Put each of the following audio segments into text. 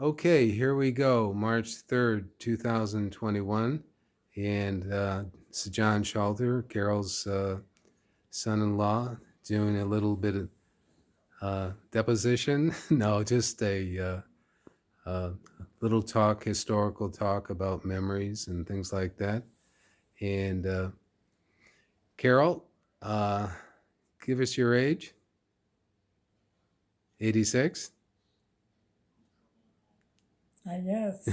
Okay, here we go. March 3rd, 2021. And it's John Shalter, Carol's son in law, doing a little bit of deposition. No, just a little talk, historical talk about memories and things like that. And Carol, uh, give us your age. 86? I guess.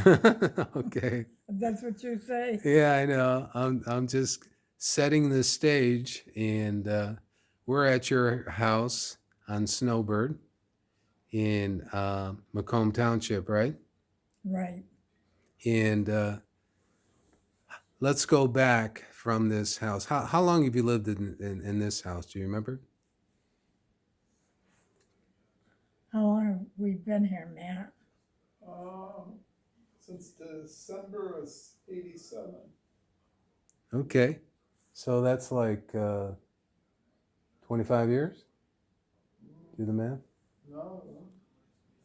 Okay. That's what you say. Yeah, I know. I'm just setting the stage, and we're at your house on Snowbird in Macomb Township, right? Right. And let's go back from this house. How long have you lived in this house? Do you remember? How long have we been here, Matt? Um, since December of '87. Okay, so that's like 25 years. Do the math. No,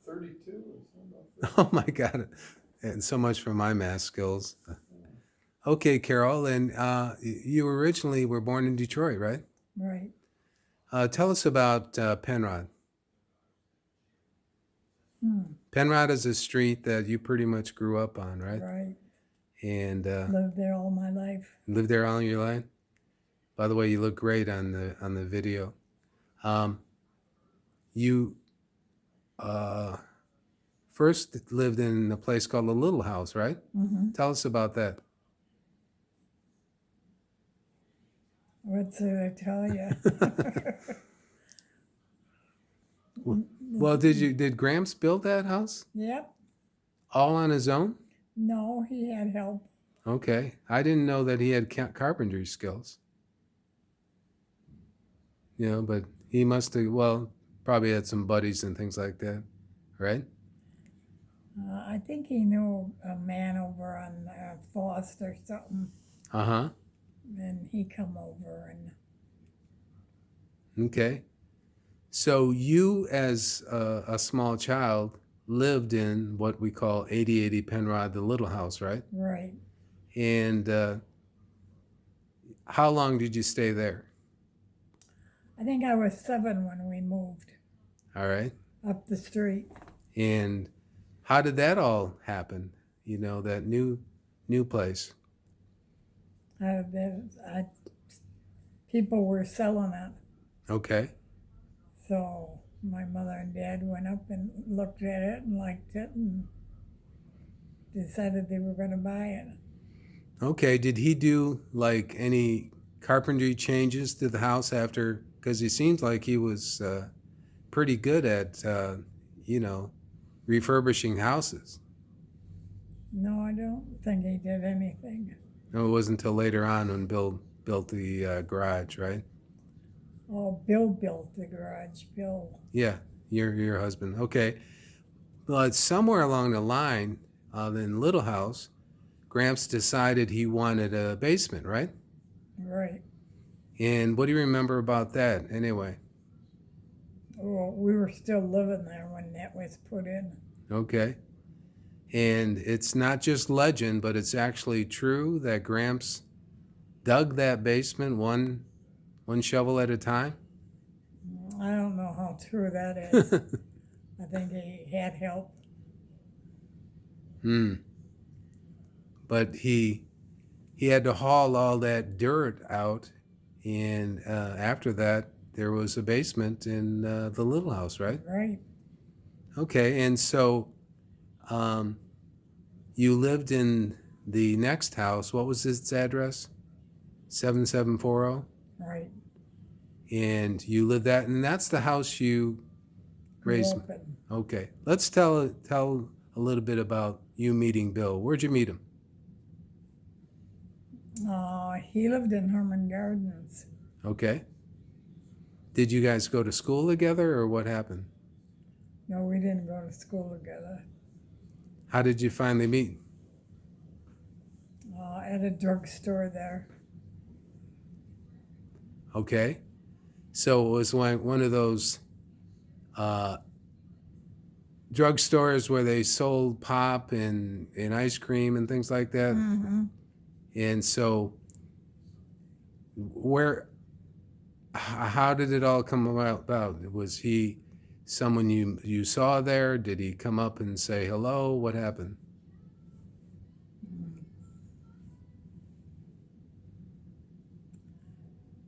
32 or something. Oh my God! And so much for my math skills. Okay, Carol, and you originally were born in Detroit, right? Right. Tell us about Penrod. Hmm. Penrod is a street that you pretty much grew up on, right? Right. And Lived there all my life. lived there all your life. By the way, you look great on the video. Um, you first lived in a place called the Little House, right? Mm-hmm. Tell us about that. What did I tell you? Well, did Gramps build that house Yep. all on his own? No, he had help. Okay, I didn't know that he had carpentry skills. You know, but he must have. Well, probably had some buddies and things like that, right? I think he knew a man over on Foster or something, Uh huh. and he come over and Okay. So you, as a small child, lived in what we call 8080 Penrod, the Little House, right? right. And how long did you stay there? I think I was 7 when we moved All right. up the street. And how did that all happen? You know, that new place. I people were selling it, Okay. so my mother and dad went up and looked at it and liked it and decided they were going to buy it. Okay. Did he do like any carpentry changes to the house after? Because he seems like he was pretty good at, you know, refurbishing houses. No, I don't think he did anything. No, it wasn't until later on when Bill built the garage, right? Oh, Bill built the garage. Bill. Yeah, your husband. Okay, but somewhere along the line, in Little House, Gramps decided he wanted a basement, right? Right. And what do you remember about that, anyway? Well, we were still living there when that was put in. Okay, and it's not just legend, but it's actually true that Gramps dug that basement one shovel at a time. I don't know how true that is. I think he had help. Hmm. But he had to haul all that dirt out, and after that, there was a basement in the Little House, right? Right. Okay, and so um, you lived in the next house. What was its address? 7740. Right. And you lived that, and that's the house you Grew raised. up in. Okay, let's tell a little bit about you meeting Bill. Where'd you meet him? He lived in Herman Gardens. Okay. Did you guys go to school together, or what happened? No, we didn't go to school together. How did you finally meet? At a drugstore there. Okay. So it was one of those drugstores where they sold pop and ice cream and things like that. Mm-hmm. And so, how did it all come about? Was he someone you saw there? Did he come up and say hello? What happened?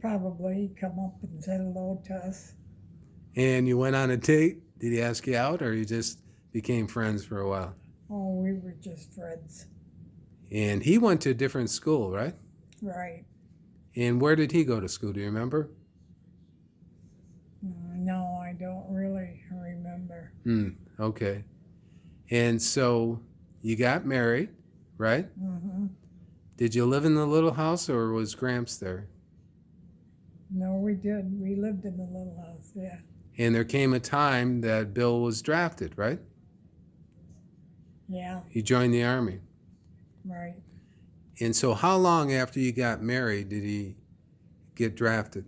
Probably come up and said hello to us. And you went on a date? Did he ask you out, or you just became friends for a while? Oh, we were just friends. And he went to a different school, right? Right. And where did he go to school? Do you remember? No, I don't really remember. Okay. And so you got married, right? Mm-hmm. Did you live in the little house, or was Gramps there? No, we did. We lived in the little house, yeah. And there came a time that Bill was drafted, right? Yeah, He joined the Army. right. And so how long after you got married did he get drafted?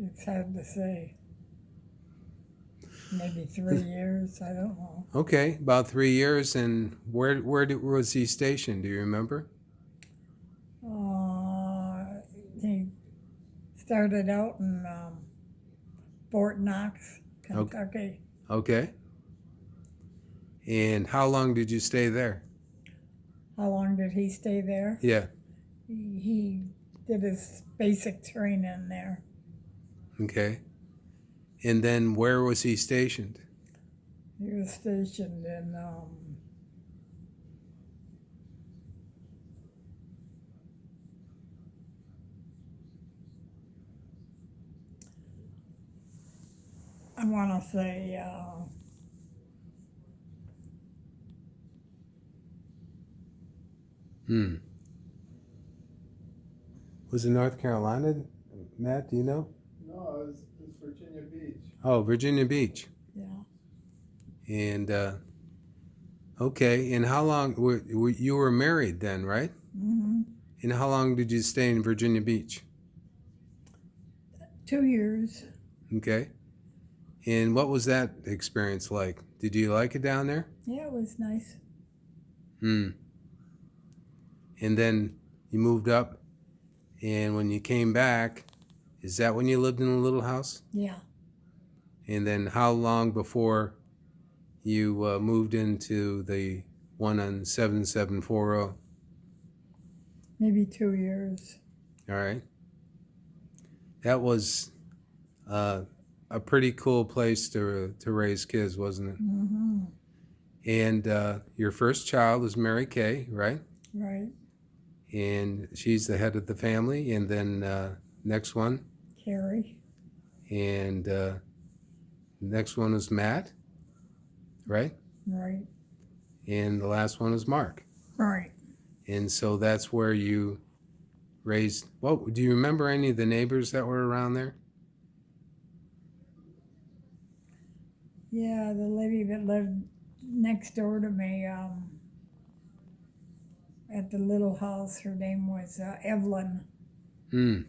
It's hard to say. Maybe 3 years, I don't know. Okay, about 3 years. And where was he stationed? Do you remember? He started out in Fort Knox, Kentucky. Okay. And how long did you stay there? How long did he stay there? Yeah. He did his basic training there. Okay. And then where was he stationed? He was stationed in I want to say Was it North Carolina, Matt? Do you know? No, it was Virginia Beach. Oh, Virginia Beach. yeah. And okay. And how long you were married then, right? Mm-hmm. And how long did you stay in Virginia Beach? 2 years. Okay. And what was that experience like? Did you like it down there? Yeah, it was nice. And then you moved up, and when you came back, is that when you lived in a little house? Yeah. And then how long before you moved into the one on 7740? Maybe 2 years. All right. That was a pretty cool place to raise kids, wasn't it? Mm-hmm. And your first child is Mary Kay, right? Right. And she's the head of the family. And then next one, Carrie. and next one is Matt, right? Right. And the last one is Mark. Right. And so that's where you raised. Well, do you remember any of the neighbors that were around there? Yeah, the lady that lived next door to me at the little house, her name was Evelyn. Hmm.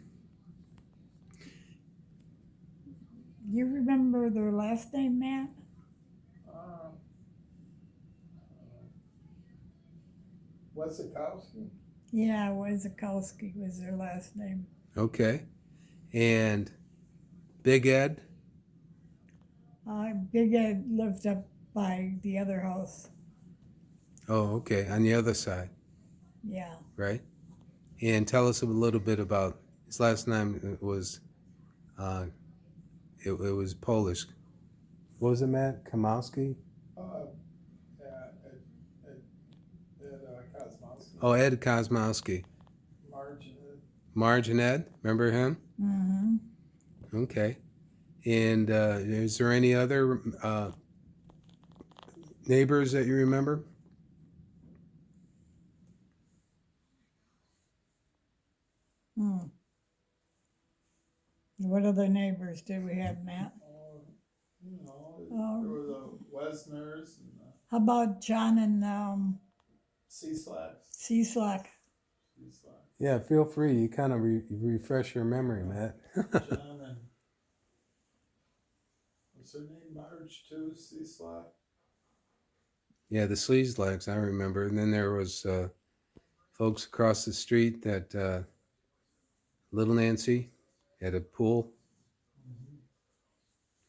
You remember their last name, Matt? Wesikowski? Yeah, Wazakowski was their last name. Okay. And Big Ed? Big Ed lived up by the other house. Oh, okay. On the other side, Yeah. right? And tell us a little bit about his last name. It was Polish. What was it, Matt? Kamowski? Yeah, Ed Kosmowski. Oh, Ed Kosmowski. Marge and Ed. Remember him? Mm-hmm. Okay. And is there any other neighbors that you remember? What other neighbors did we have, Matt? There were the Wesners and the How about John and Sea-Slacks. Cslack? Yeah, feel free. You kind of refresh your memory, Matt. John and Was her name Marge too, Cecil? Yeah, the Sleazelaks, I remember. And then there was folks across the street that Little Nancy at a pool.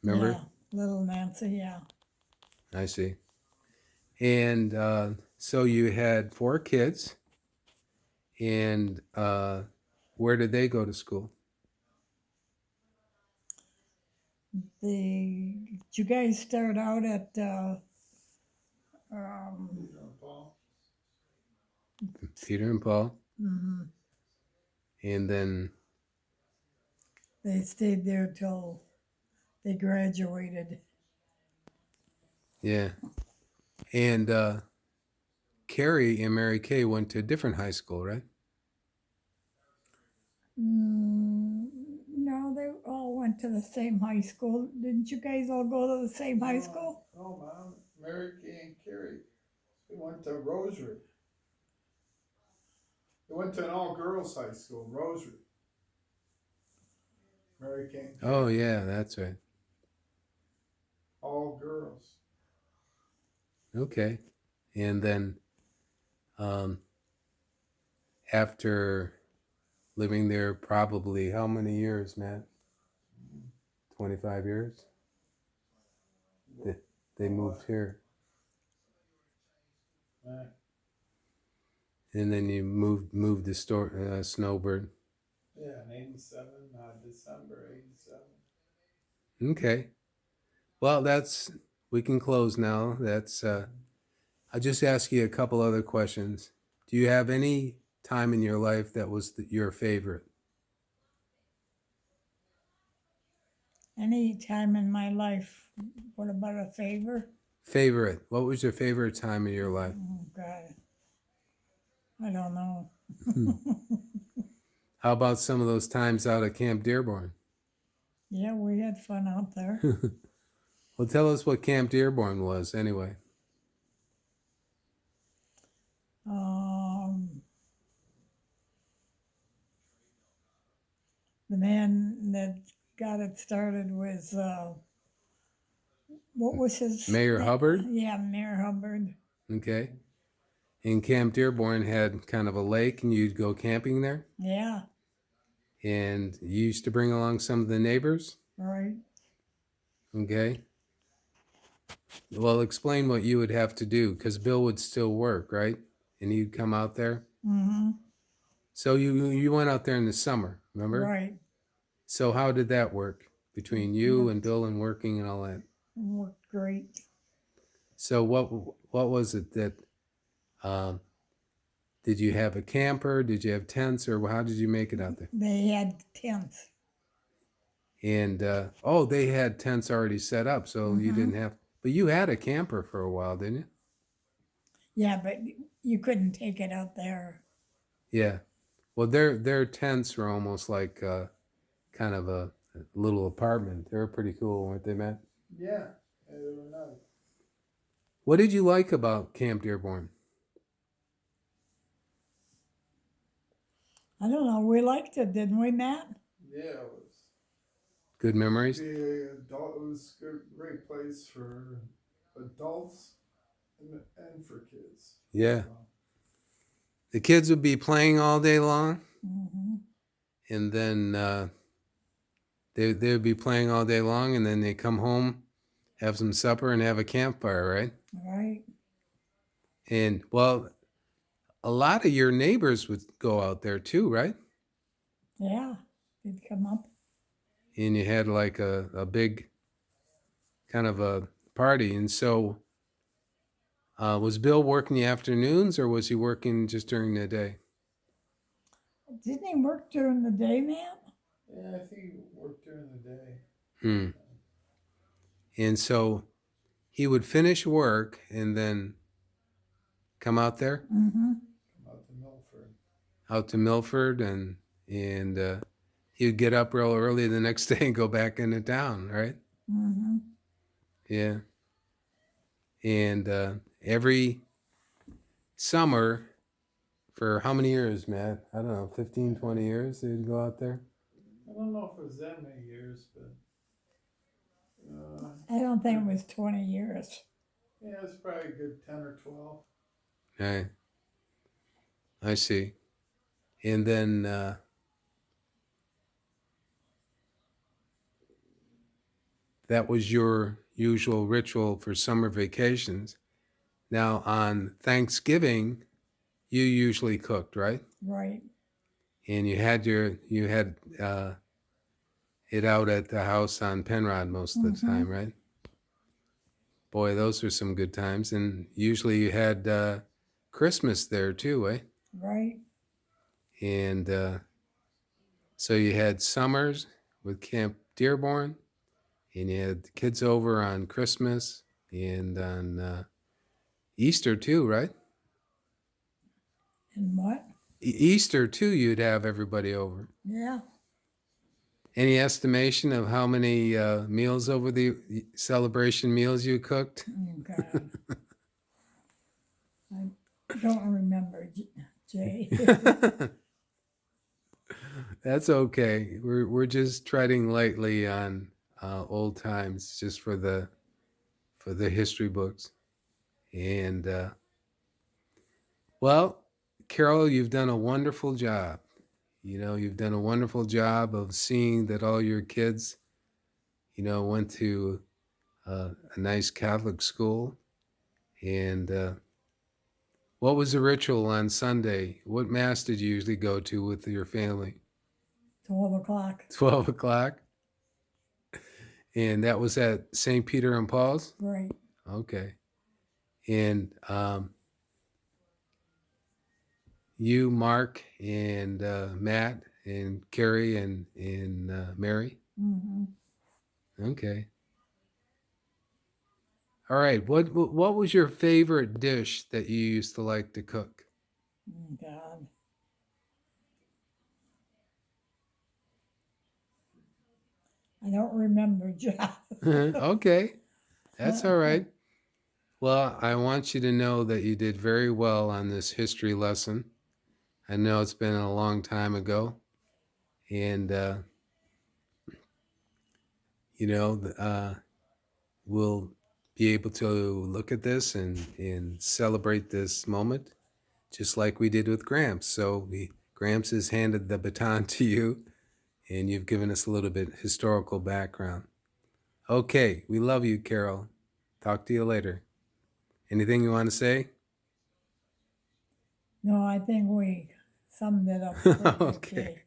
Remember? Yeah, little Nancy, yeah. I see. And so you had 4 kids. And where did they go to school? Did you guys start out at Peter and Paul. Peter and Paul. mhm. And then, They stayed there till they graduated. yeah. And Carrie and Mary Kay went to a different high school, right? No, they all went to the same high school. Didn't you guys all go to the same high school? No, Mom. Mary Kay and Carrie. They went to Rosary. They went to an all-girls high school, Rosary. Mary Kay and Carrie. Oh, yeah, that's right. All girls. Okay. And then after living there probably how many years, Matt? 25 years? They moved here. Right. And then you moved to Snowbird. Yeah, in 87, December 87. Okay. Well, we can close now. I'll just ask you a couple other questions. Do you have any time in your life that was your favorite? Any time in my life. What about a favor? Favorite. What was your favorite time in your life? Oh, God. I don't know. How about some of those times out at Camp Dearborn? Yeah, we had fun out there. Well, tell us what Camp Dearborn was anyway. The man that got it started was, what was his Mayor name? Hubbard? Yeah, Mayor Hubbard. Okay. And Camp Dearborn had kind of a lake, and you'd go camping there. Yeah, And you used to bring along some of the neighbors. right. Okay. Well, explain what you would have to do, because Bill would still work, right? And he'd come out there. Mm-hmm. So you went out there in the summer, remember? Right. So how did that work between you and Bill and working and all that? Worked great. So what was it that did you have a camper? Did you have tents, or how did you make it out there? They had tents. And they had tents already set up, so you didn't have. But you had a camper for a while, didn't you? Yeah, but you couldn't take it out there. Yeah. Well, their tents were almost like kind of a little apartment. They were pretty cool, weren't they, Matt? Yeah, they were nice. What did you like about Camp Dearborn? I don't know. We liked it, didn't we, Matt? Yeah, it was. Good memories? It was a great place for adults and for kids. Yeah. The kids would be playing all day long, Mm-hmm. and then they would be playing all day long, and then they come home, have some supper, and have a campfire, right? Right. And, well, a lot of your neighbors would go out there too, right? Yeah. They'd come up. And you had like a big kind of a party. And so was Bill working the afternoons, or was he working just during the day? Didn't he work during the day, Matt? Yeah, I think he worked during the day. Hmm. And so he would finish work and then come out there, Mm-hmm. Out to Milford. out to Milford, and he would get up real early the next day and go back into town, right? Mm-hmm. Yeah. And every summer for how many years, Matt? I don't know, 15, 20 years they'd go out there? I don't know if it was that many years, but don't think it was 20 years. Yeah, it's probably a good 10 or 12. Right. I see. And then that was your usual ritual for summer vacations. Now on Thanksgiving, you usually cooked, right? Right. And you had it out at the house on Penrod most of the time, right? Boy, those were some good times. And usually you had Christmas there too, eh? Right. And so you had summers with Camp Dearborn, and you had the kids over on Christmas and on Easter too, right? And what? Easter too, you'd have everybody over. Yeah. Any estimation of how many meals over the celebration meals you cooked? Oh, God. I don't remember, Jay. That's okay. We're just treading lightly on old times, just for the history books. And well, Carol, you've done a wonderful job. You know, you've done a wonderful job of seeing that all your kids, you know, went to a nice Catholic school. And what was the ritual on Sunday? What mass did you usually go to with your family? 12 o'clock. 12 o'clock? And that was at St. Peter and Paul's? Right. Okay. And you, Mark, and Matt, and Carrie, and Mary? Mm-hmm. Okay. All right. What was your favorite dish that you used to like to cook? Oh, God. I don't remember, Jeff. Okay. That's all right. Well, I want you to know that you did very well on this history lesson. I know it's been a long time ago. And, you know, we'll be able to look at this and celebrate this moment just like we did with Gramps. So Gramps has handed the baton to you, and you've given us a little bit historical background. Okay, we love you, Carol. Talk to you later. Anything you want to say? No, I think we summed it up pretty good, Okay. Jay.